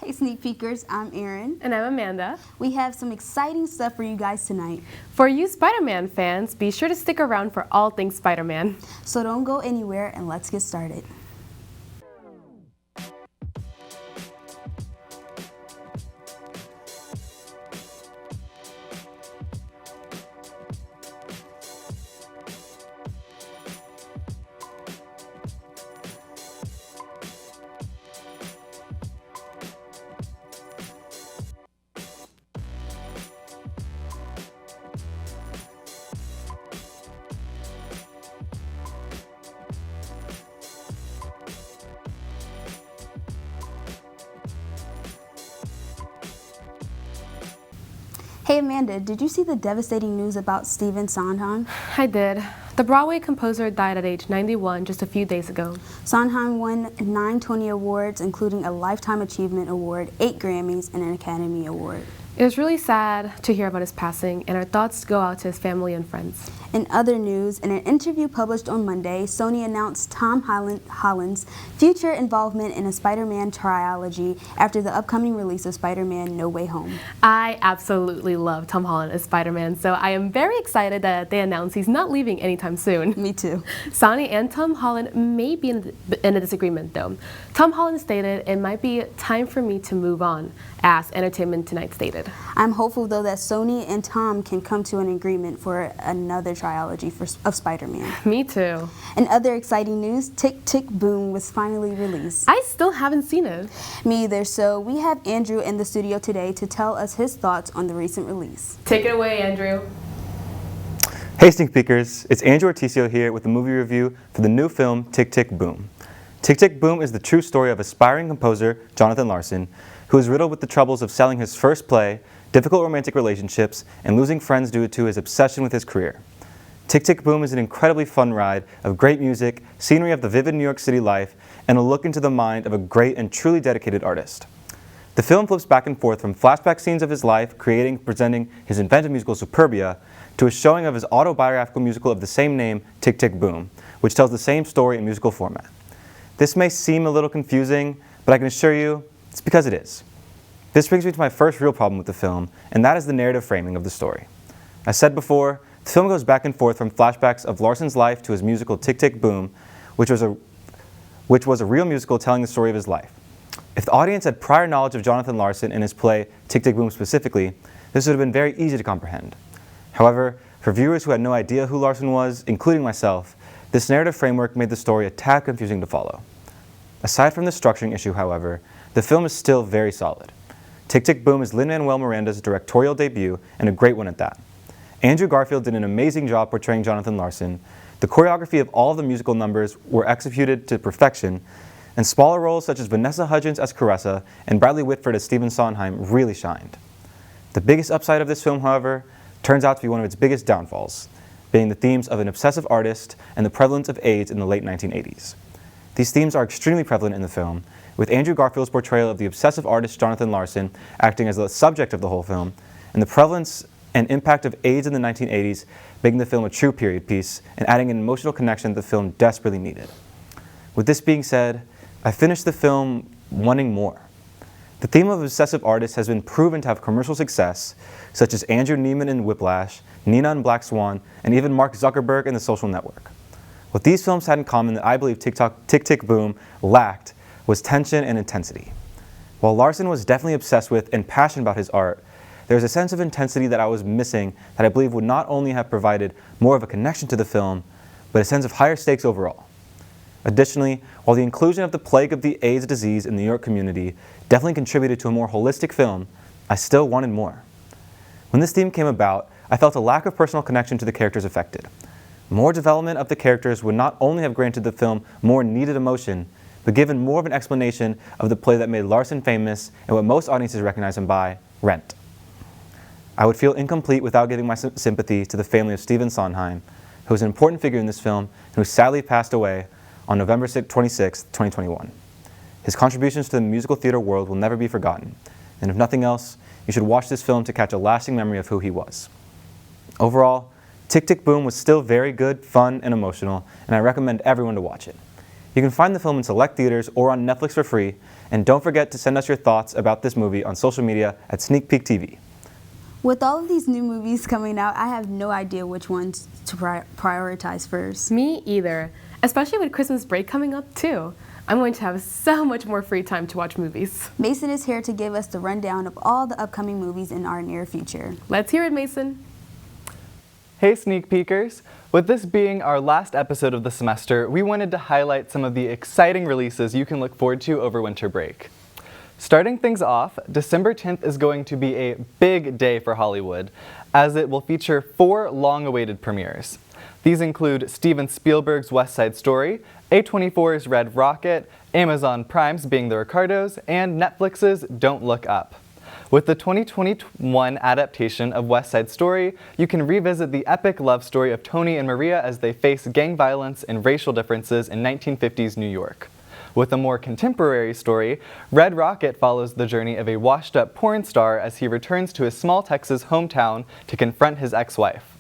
Hey sneak peekers, I'm Erin. And I'm Amanda. We have some exciting stuff for you guys tonight. For you Spider-Man fans, be sure to stick around for all things Spider-Man. So don't go anywhere and let's get started. Hey Amanda, did you see the devastating news about Stephen Sondheim? I did. The Broadway composer died at age 91 just a few days ago. Sondheim won 9 Tony Awards, including a Lifetime Achievement Award, 8 Grammys, and an Academy Award. It was really sad to hear about his passing, and our thoughts go out to his family and friends. In other news, in an interview published on Monday, Sony announced Tom Holland's future involvement in a Spider-Man trilogy after the upcoming release of Spider-Man No Way Home. I absolutely love Tom Holland as Spider-Man, so I am very excited that they announced he's not leaving anytime soon. Me too. Sony and Tom Holland may be in a disagreement, though. Tom Holland stated, "It might be time for me to move on," as Entertainment Tonight stated. I'm hopeful, though, that Sony and Tom can come to an agreement for another trilogy of Spider-Man. Me too. In other exciting news, Tick, Tick, Boom was finally released. I still haven't seen it. Me either, so we have Andrew in the studio today to tell us his thoughts on the recent release. Take it away, Andrew. Hey sneak peekers, it's Andrew Artisio here with a movie review for the new film Tick, Tick, Boom. Tick, Tick, Boom is the true story of aspiring composer Jonathan Larson, who is riddled with the troubles of selling his first play, difficult romantic relationships, and losing friends due to his obsession with his career. Tick, Tick, Boom is an incredibly fun ride of great music, scenery of the vivid New York City life, and a look into the mind of a great and truly dedicated artist. The film flips back and forth from flashback scenes of his life, creating and presenting his inventive musical Superbia, to a showing of his autobiographical musical of the same name, Tick, Tick, Boom, which tells the same story in musical format. This may seem a little confusing, but I can assure you, it's because it is. This brings me to my first real problem with the film, and that is the narrative framing of the story. As said before, the film goes back and forth from flashbacks of Larson's life to his musical Tick, Tick, Boom, which was a real musical telling the story of his life. If the audience had prior knowledge of Jonathan Larson and his play Tick, Tick, Boom specifically, this would have been very easy to comprehend. However, for viewers who had no idea who Larson was, including myself, this narrative framework made the story a tad confusing to follow. Aside from the structuring issue, however, the film is still very solid. Tick, Tick, Boom is Lin-Manuel Miranda's directorial debut, and a great one at that. Andrew Garfield did an amazing job portraying Jonathan Larson. The choreography of all of the musical numbers were executed to perfection, and smaller roles such as Vanessa Hudgens as Caressa and Bradley Whitford as Stephen Sondheim really shined. The biggest upside of this film, however, turns out to be one of its biggest downfalls, being the themes of an obsessive artist and the prevalence of AIDS in the late 1980s. These themes are extremely prevalent in the film, with Andrew Garfield's portrayal of the obsessive artist Jonathan Larson acting as the subject of the whole film, and the prevalence and impact of AIDS in the 1980s making the film a true period piece and adding an emotional connection that the film desperately needed. With this being said, I finished the film wanting more. The theme of obsessive artists has been proven to have commercial success, such as Andrew Neiman in Whiplash, Nina in Black Swan, and even Mark Zuckerberg in The Social Network. What these films had in common that I believe Tick, Tick, Boom lacked was tension and intensity. While Larson was definitely obsessed with and passionate about his art, there was a sense of intensity that I was missing that I believe would not only have provided more of a connection to the film, but a sense of higher stakes overall. Additionally, while the inclusion of the plague of the AIDS disease in the New York community definitely contributed to a more holistic film, I still wanted more. When this theme came about, I felt a lack of personal connection to the characters affected. More development of the characters would not only have granted the film more needed emotion, but given more of an explanation of the play that made Larson famous and what most audiences recognize him by, Rent. I would feel incomplete without giving my sympathy to the family of Stephen Sondheim, who was an important figure in this film and who sadly passed away on November 26, 2021. His contributions to the musical theater world will never be forgotten, and if nothing else, you should watch this film to catch a lasting memory of who he was. Overall, Tick, Tick, Boom was still very good, fun, and emotional, and I recommend everyone to watch it. You can find the film in select theaters or on Netflix for free, and don't forget to send us your thoughts about this movie on social media at Sneak Peek TV. With all of these new movies coming out, I have no idea which ones to prioritize first. Me either, especially with Christmas break coming up too. I'm going to have so much more free time to watch movies. Mason is here to give us the rundown of all the upcoming movies in our near future. Let's hear it, Mason. Hey Sneak Peekers! With this being our last episode of the semester, we wanted to highlight some of the exciting releases you can look forward to over winter break. Starting things off, December 10th is going to be a big day for Hollywood, as it will feature 4 long-awaited premieres. These include Steven Spielberg's West Side Story, A24's Red Rocket, Amazon Prime's Being the Ricardos, and Netflix's Don't Look Up. With the 2021 adaptation of West Side Story, you can revisit the epic love story of Tony and Maria as they face gang violence and racial differences in 1950s New York. With a more contemporary story, Red Rocket follows the journey of a washed-up porn star as he returns to his small Texas hometown to confront his ex-wife.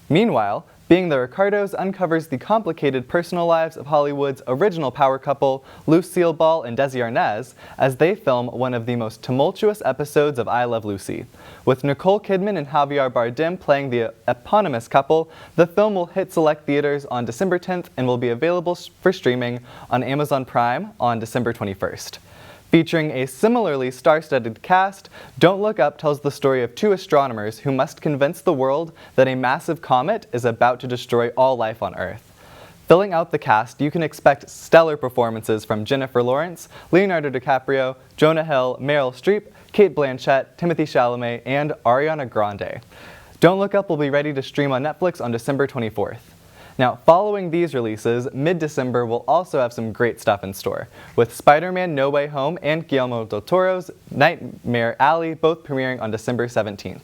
Meanwhile, Being the Ricardos uncovers the complicated personal lives of Hollywood's original power couple, Lucille Ball and Desi Arnaz, as they film one of the most tumultuous episodes of I Love Lucy. With Nicole Kidman and Javier Bardem playing the eponymous couple, the film will hit select theaters on December 10th and will be available for streaming on Amazon Prime on December 21st. Featuring a similarly star-studded cast, Don't Look Up tells the story of 2 astronomers who must convince the world that a massive comet is about to destroy all life on Earth. Filling out the cast, you can expect stellar performances from Jennifer Lawrence, Leonardo DiCaprio, Jonah Hill, Meryl Streep, Cate Blanchett, Timothée Chalamet, and Ariana Grande. Don't Look Up will be ready to stream on Netflix on December 24th. Now, following these releases, mid-December will also have some great stuff in store, with Spider-Man No Way Home and Guillermo del Toro's Nightmare Alley both premiering on December 17th.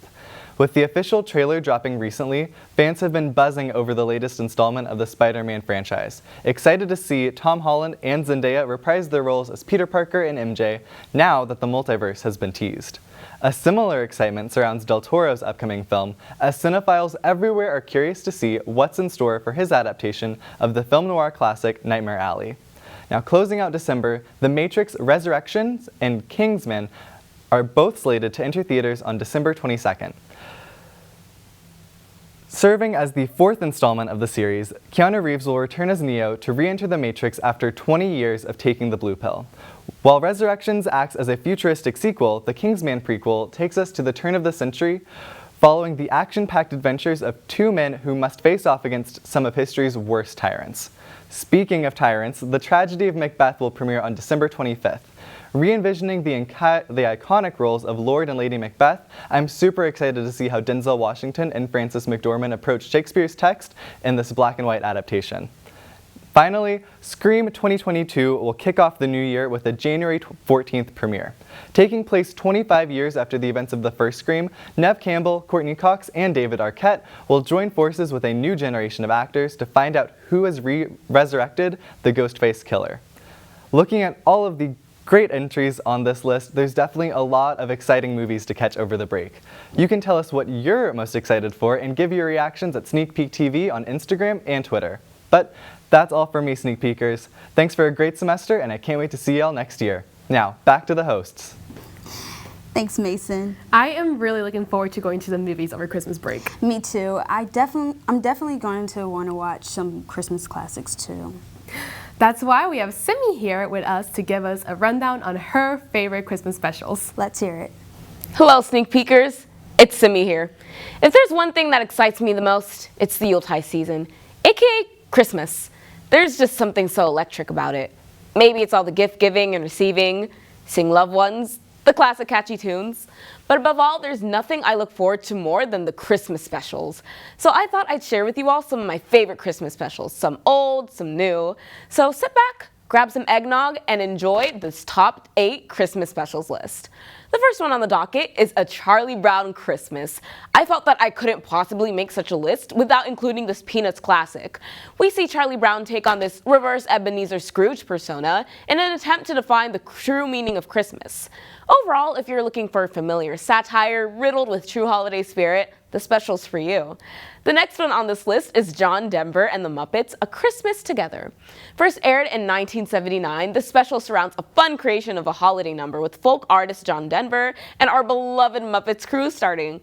With the official trailer dropping recently, fans have been buzzing over the latest installment of the Spider-Man franchise, excited to see Tom Holland and Zendaya reprise their roles as Peter Parker and MJ now that the multiverse has been teased. A similar excitement surrounds Del Toro's upcoming film, as cinephiles everywhere are curious to see what's in store for his adaptation of the film noir classic Nightmare Alley. Now, closing out December, The Matrix Resurrections and Kingsman are both slated to enter theaters on December 22nd. Serving as the 4th installment of the series, Keanu Reeves will return as Neo to re-enter the Matrix after 20 years of taking the blue pill. While Resurrections acts as a futuristic sequel, the Kingsman prequel takes us to the turn of the century, following the action-packed adventures of 2 men who must face off against some of history's worst tyrants. Speaking of tyrants, The Tragedy of Macbeth will premiere on December 25th. Re-envisioning the iconic roles of Lord and Lady Macbeth, I'm super excited to see how Denzel Washington and Frances McDormand approach Shakespeare's text in this black and white adaptation. Finally, Scream 2022 will kick off the new year with a January 14th premiere. Taking place 25 years after the events of the first Scream, Neve Campbell, Courtney Cox, and David Arquette will join forces with a new generation of actors to find out who has resurrected the Ghostface killer. Looking at all of the great entries on this list, there's definitely a lot of exciting movies to catch over the break. You can tell us what you're most excited for and give your reactions at Sneak Peek TV on Instagram and Twitter. But that's all for me, Sneak Peekers. Thanks for a great semester, and I can't wait to see y'all next year. Now, back to the hosts. Thanks, Mason. I am really looking forward to going to the movies over Christmas break. Me too. I'm definitely going to want to watch some Christmas classics too. That's why we have Simi here with us to give us a rundown on her favorite Christmas specials. Let's hear it. Hello, Sneak Peekers. It's Simi here. If there's one thing that excites me the most, it's the Yuletide season, aka Christmas. There's just something so electric about it. Maybe it's all the gift giving and receiving, seeing loved ones, the classic catchy tunes. But above all, there's nothing I look forward to more than the Christmas specials. So I thought I'd share with you all some of my favorite Christmas specials, some old, some new. So sit back, grab some eggnog, and enjoy this top 8 Christmas specials list. The first one on the docket is A Charlie Brown Christmas. I felt that I couldn't possibly make such a list without including this Peanuts classic. We see Charlie Brown take on this reverse Ebenezer Scrooge persona in an attempt to define the true meaning of Christmas. Overall, if you're looking for familiar satire riddled with true holiday spirit, the special's for you. The next one on this list is John Denver and the Muppets, A Christmas Together. First aired in 1979, the special surrounds a fun creation of a holiday number with folk artist John Denver and our beloved Muppets crew starting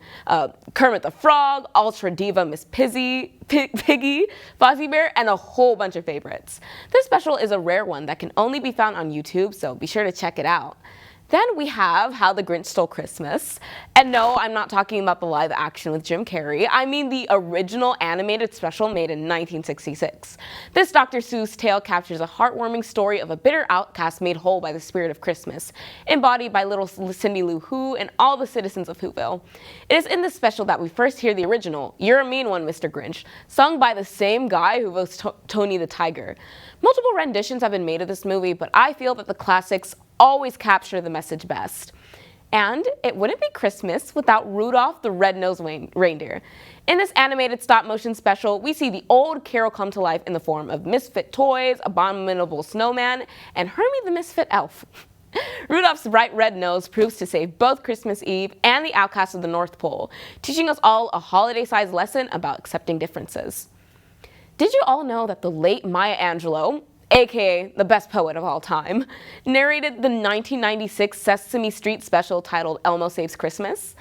Kermit the Frog, Ultra Diva Miss Piggy, Fozzie Bear, and a whole bunch of favorites. This special is a rare one that can only be found on YouTube, so be sure to check it out. Then we have How the Grinch Stole Christmas. And no, I'm not talking about the live action with Jim Carrey. I mean the original animated special made in 1966. This Dr. Seuss tale captures a heartwarming story of a bitter outcast made whole by the spirit of Christmas, embodied by little Cindy Lou Who and all the citizens of Whoville. It is in this special that we first hear the original, You're a Mean One, Mr. Grinch, sung by the same guy who voiced Tony the Tiger. Multiple renditions have been made of this movie, but I feel that the classics always capture the message best. And it wouldn't be Christmas without Rudolph the Red-Nosed Reindeer. In this animated stop-motion special, we see the old carol come to life in the form of misfit toys, Abominable Snowman, and Hermie the Misfit Elf. Rudolph's bright red nose proves to save both Christmas Eve and the outcasts of the North Pole, teaching us all a holiday-sized lesson about accepting differences. Did you all know that the late Maya Angelou, aka the best poet of all time, narrated the 1996 Sesame Street special titled Elmo Saves Christmas?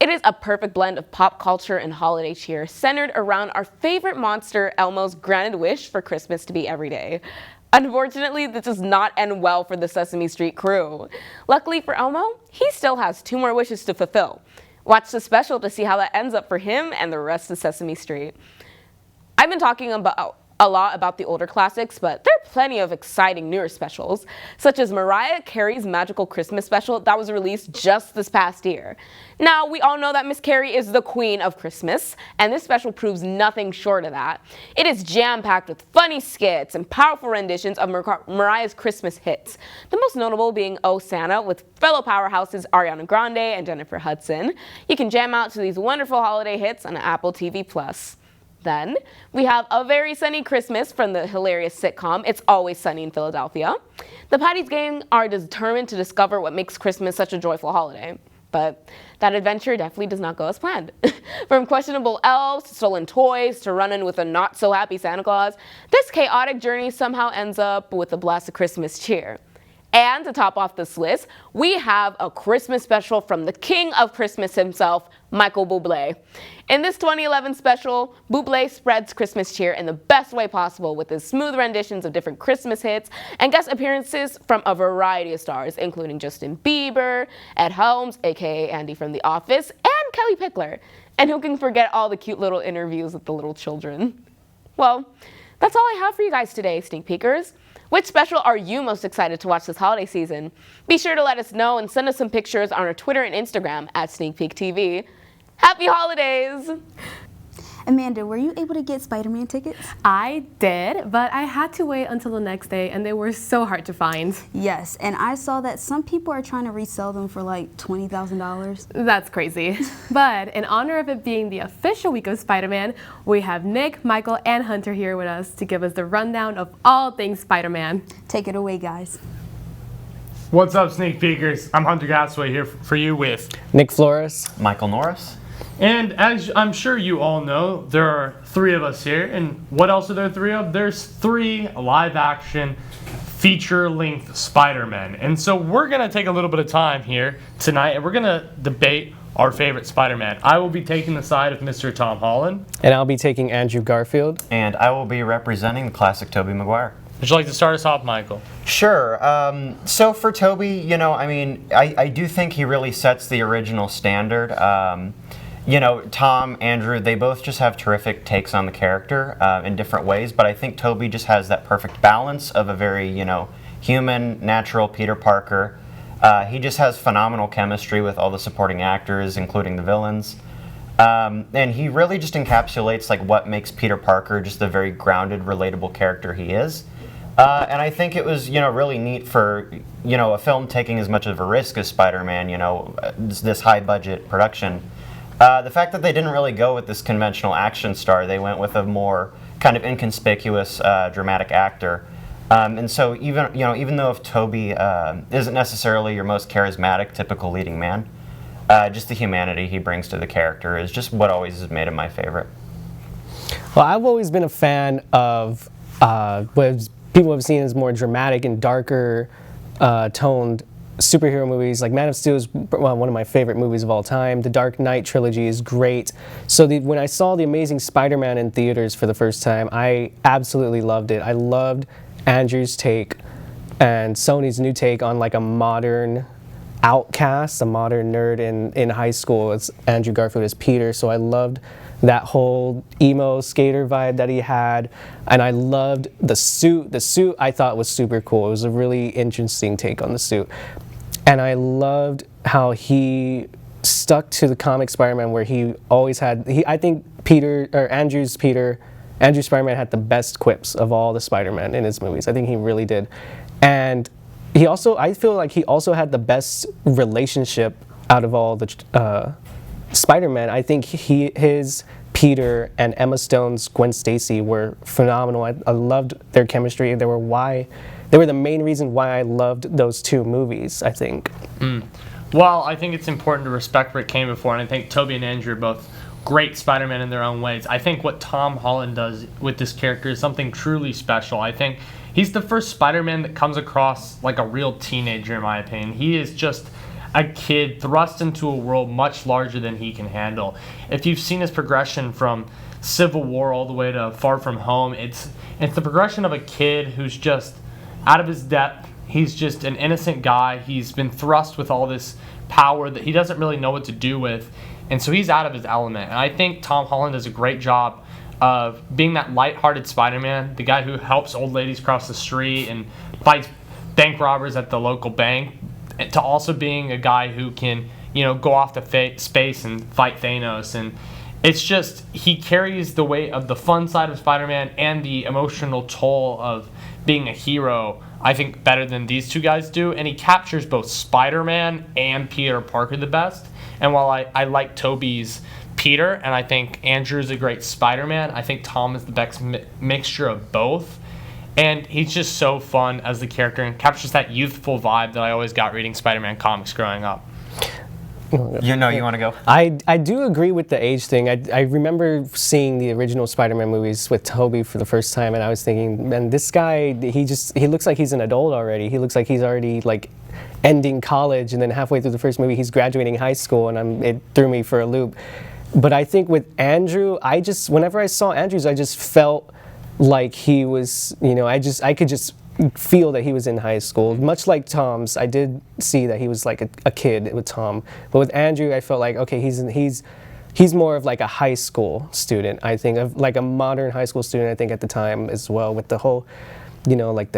It is a perfect blend of pop culture and holiday cheer centered around our favorite monster, Elmo's granted wish for Christmas to be every day. Unfortunately, this does not end well for the Sesame Street crew. Luckily for Elmo, he still has 2 more wishes to fulfill. Watch the special to see how that ends up for him and the rest of Sesame Street. I've been talking a lot about the older classics, but there are plenty of exciting newer specials, such as Mariah Carey's Magical Christmas special that was released just this past year. Now, we all know that Miss Carey is the queen of Christmas, and this special proves nothing short of that. It is jam-packed with funny skits and powerful renditions of Mariah's Christmas hits, the most notable being Oh Santa with fellow powerhouses Ariana Grande and Jennifer Hudson. You can jam out to these wonderful holiday hits on Apple TV+. Then, we have A Very Sunny Christmas from the hilarious sitcom It's Always Sunny in Philadelphia. The Patty's gang are determined to discover what makes Christmas such a joyful holiday. But that adventure definitely does not go as planned. From questionable elves to stolen toys to run-in with a not-so-happy Santa Claus, this chaotic journey somehow ends up with a blast of Christmas cheer. And to top off this list, we have a Christmas special from the king of Christmas himself, Michael Bublé. In this 2011 special, Bublé spreads Christmas cheer in the best way possible with his smooth renditions of different Christmas hits and guest appearances from a variety of stars, including Justin Bieber, Ed Helms, aka Andy from The Office, and Kelly Pickler. And who can forget all the cute little interviews with the little children? Well, that's all I have for you guys today, Sneak Peekers. Which special are you most excited to watch this holiday season? Be sure to let us know and send us some pictures on our Twitter and Instagram at SneakPeekTV. Happy holidays! Amanda, were you able to get SpiderMan tickets? I did, but I had to wait until the next day, and they were so hard to find. Yes, and I saw that some people are trying to resell them for like $20,000. That's crazy. But in honor of it being the official week of Spider-Man, we have Nick, Michael, and Hunter here with us to give us the rundown of all things Spider-Man. Take it away, guys. What's up, Sneak Peekers? I'm Hunter Gasway here for you with Nick Flores. Michael Norris. And as I'm sure you all know, there are 3 of us here. And what else are there 3 of? There's 3 live-action, feature-length Spider-Men. And so we're going to take a little bit of time here tonight, and we're going to debate our favorite Spider-Man. I will be taking the side of Mr. Tom Holland. And I'll be taking Andrew Garfield. And I will be representing the classic Tobey Maguire. Would you like to start us off, Michael? Sure. So for Tobey, you know, I mean, I do think he really sets the original standard. You know, Tom, Andrew, they both just have terrific takes on the character in different ways, but I think Tobey just has that perfect balance of a very, you know, human, natural Peter Parker. He just has phenomenal chemistry with all the supporting actors, including the villains. And he really just encapsulates like what makes Peter Parker just the very grounded, relatable character he is. And I think it was, really neat for, a film taking as much of a risk as Spider-Man, this high-budget production. The fact that they didn't really go with this conventional action star, they went with a more kind of inconspicuous, dramatic actor. And so even though if Toby isn't necessarily your most charismatic, typical leading man, just the humanity he brings to the character is just what always has made him my favorite. Well, I've always been a fan of what people have seen as more dramatic and darker toned superhero movies. Like Man of Steel is one of my favorite movies of all time. The Dark Knight trilogy is great. So when I saw The Amazing Spider-Man in theaters for the first time, I absolutely loved it. I loved Andrew's take and Sony's new take on like a modern outcast, a modern nerd in high school. It's Andrew Garfield as Peter. So I loved that whole emo skater vibe that he had, and I loved the suit. The suit I thought was super cool. It was a really interesting take on the suit, and I loved how he stuck to the comic Spider-Man, where he always had. I think Andrew Spider-Man had the best quips of all the Spider-Man in his movies. I think he really did, and I feel like he also had the best relationship out of all the Spider-Man. I think his Peter and Emma Stone's Gwen Stacy were phenomenal. I loved their chemistry. They were the main reason why I loved those two movies, I think. Well, I think it's important to respect where it came before, and I think Tobey and Andrew are both great Spider-Man in their own ways. I think what Tom Holland does with this character is something truly special. I think he's the first Spider-Man that comes across like a real teenager, in my opinion. He is just a kid thrust into a world much larger than he can handle. If you've seen his progression from Civil War all the way to Far From Home, it's the progression of a kid who's just out of his depth. He's just an innocent guy. He's been thrust with all this power that he doesn't really know what to do with, and so he's out of his element. And I think Tom Holland does a great job of being that lighthearted Spider-Man, the guy who helps old ladies cross the street and fights bank robbers at the local bank, to also being a guy who can, go off to space and fight Thanos. And it's just, he carries the weight of the fun side of Spider-Man and the emotional toll of being a hero, I think, better than these two guys do. And he captures both Spider-Man and Peter Parker the best. And while I like Tobey's Peter, and I think Andrew's a great Spider-Man, I think Tom is the best mixture of both. And he's just so fun as the character and captures that youthful vibe that I always got reading Spider-Man comics growing up. You want to go? I do agree with the age thing. I remember seeing the original Spider-Man movies with Tobey for the first time, and I was thinking, man, this guy, he looks like he's an adult already. He looks like he's already like ending college, and then halfway through the first movie, he's graduating high school, and it threw me for a loop. But I think with Andrew, whenever I saw Andrew's, I just felt like he was, I could just feel that he was in high school. Much like Tom's, I did see that he was like a kid with Tom. But with Andrew, I felt like, okay, he's more of like a high school student, I think, of like a modern high school student, I think, at the time as well, with the whole, like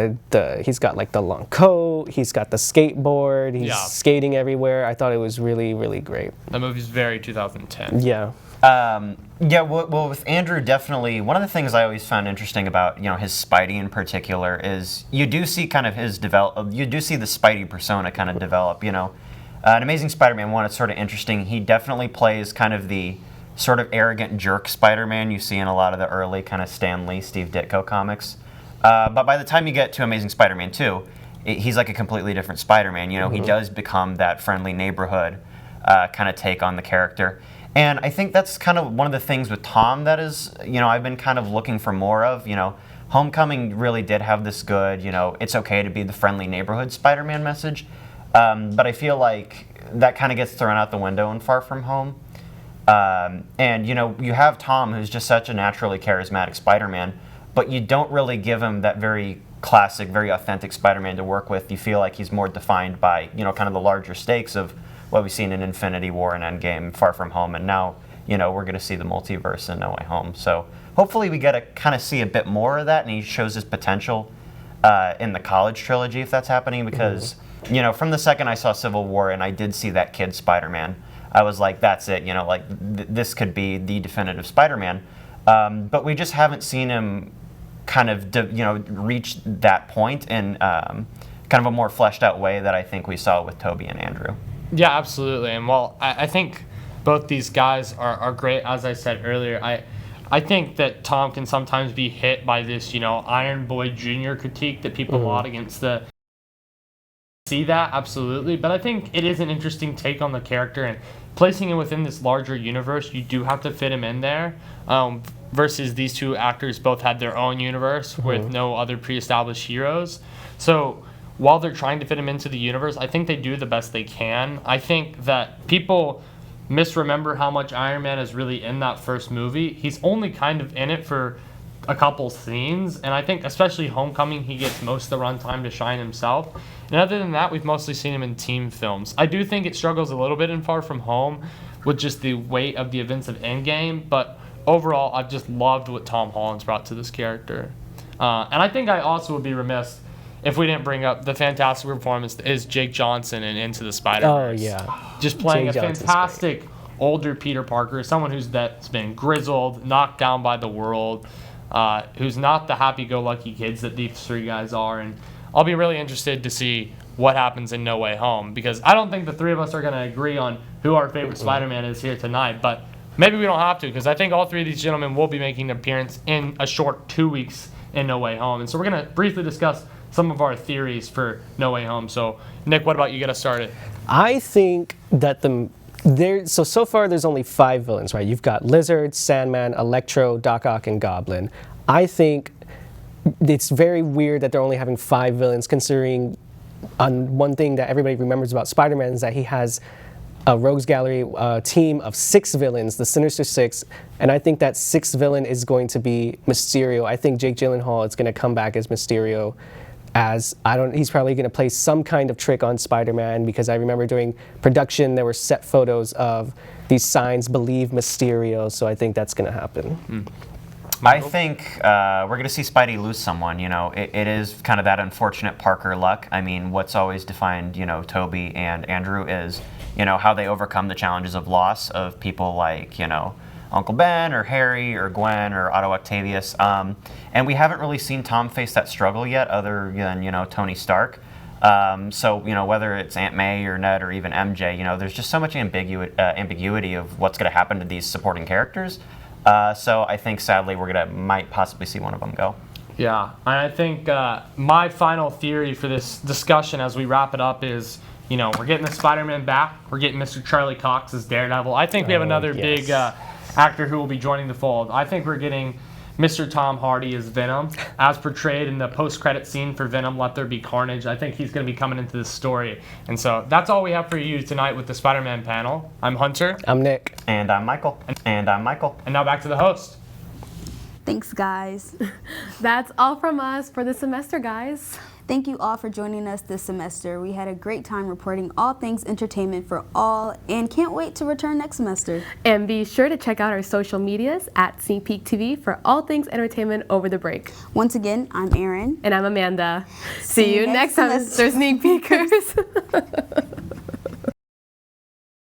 he's got like the long coat, he's got the skateboard, he's skating everywhere. I thought it was really, really great. That movie's very 2010. Yeah. Well, with Andrew, definitely, one of the things I always found interesting about, his Spidey in particular is you do see kind of you do see the Spidey persona kind of develop, An Amazing Spider-Man 1, it's sort of interesting. He definitely plays kind of the sort of arrogant jerk Spider-Man you see in a lot of the early kind of Stan Lee, Steve Ditko comics. But by the time you get to Amazing Spider-Man 2, he's like a completely different Spider-Man. He does become that friendly neighborhood kind of take on the character. And I think that's kind of one of the things with Tom that is, I've been kind of looking for more of. Homecoming really did have this good, it's okay to be the friendly neighborhood Spider-Man message. But I feel like that kind of gets thrown out the window in Far From Home. And, you have Tom, who's just such a naturally charismatic Spider-Man, but you don't really give him that very classic, very authentic Spider-Man to work with. You feel like he's more defined by, kind of the larger stakes of what we've seen in Infinity War and Endgame, Far From Home, and now, we're going to see the multiverse in No Way Home. So hopefully we get to kind of see a bit more of that, and he shows his potential in the college trilogy, if that's happening, because, from the second I saw Civil War and I did see that kid Spider-Man, I was like, that's it, this could be the definitive Spider-Man. But we just haven't seen him kind of reach that point in kind of a more fleshed out way that I think we saw with Toby and Andrew. Yeah, absolutely. And well, I think both these guys are great. As I said earlier, I think that Tom can sometimes be hit by this, Iron Boy Jr. critique that people lot against the. See that, absolutely. But I think it is an interesting take on the character, and placing him within this larger universe, you do have to fit him in there. Versus these two actors both had their own universe with no other pre-established heroes. So while they're trying to fit him into the universe, I think they do the best they can. I think that people misremember how much Iron Man is really in that first movie. He's only kind of in it for a couple scenes, and I think especially Homecoming, he gets most of the runtime to shine himself. And other than that, we've mostly seen him in team films. I do think it struggles a little bit in Far From Home with just the weight of the events of Endgame, but overall, I've just loved what Tom Holland's brought to this character. And I think I also would be remiss if we didn't bring up the fantastic performance that is Jake Johnson in Into the Spider-Verse. Oh, yeah. Just playing Jake a Johnson's fantastic older Peter Parker, someone that's been grizzled, knocked down by the world, who's not the happy-go-lucky kids that these three guys are. And I'll be really interested to see what happens in No Way Home, because I don't think the three of us are going to agree on who our favorite Spider-Man is here tonight, but maybe we don't have to, because I think all three of these gentlemen will be making an appearance in a short 2 weeks in No Way Home. And so we're going to briefly discuss some of our theories for No Way Home. So, Nick, what about you get us started? I think that so far there's only 5 villains, right? You've got Lizard, Sandman, Electro, Doc Ock, and Goblin. I think it's very weird that they're only having 5 villains, considering one thing that everybody remembers about Spider-Man is that he has a Rogues Gallery team of 6 villains, the Sinister Six, and I think that 6th villain is going to be Mysterio. I think Jake Gyllenhaal is going to come back as Mysterio. He's probably going to play some kind of trick on Spider-Man, because I remember during production there were set photos of these signs, "Believe Mysterio," so I think that's going to happen. I think we're going to see Spidey lose someone. It is kind of that unfortunate Parker luck. I mean, what's always defined, Toby and Andrew is, how they overcome the challenges of loss of people like, Uncle Ben or Harry or Gwen or Otto Octavius. And we haven't really seen Tom face that struggle yet, other than, Tony Stark. So, whether it's Aunt May or Ned or even MJ, there's just so much ambiguity of what's going to happen to these supporting characters. So I think, sadly, might possibly see one of them go. Yeah, and I think my final theory for this discussion as we wrap it up is, we're getting the Spider-Man back. We're getting Mr. Charlie Cox as Daredevil. I think we have another big actor who will be joining the fold. I think we're getting Mr. Tom Hardy as Venom, as portrayed in the post-credit scene for Venom, Let There Be Carnage. I think he's going to be coming into this story. And so that's all we have for you tonight with the Spider-Man panel. I'm Hunter. I'm Nick. And I'm Michael. And I'm Michael. And now back to the host. Thanks, guys. That's all from us for the semester, guys. Thank you all for joining us this semester. We had a great time reporting all things entertainment for all, and can't wait to return next semester. And be sure to check out our social medias at Sneak Peek TV for all things entertainment over the break. Once again, I'm Erin. And I'm Amanda. See you next semester, Sneak Peekers.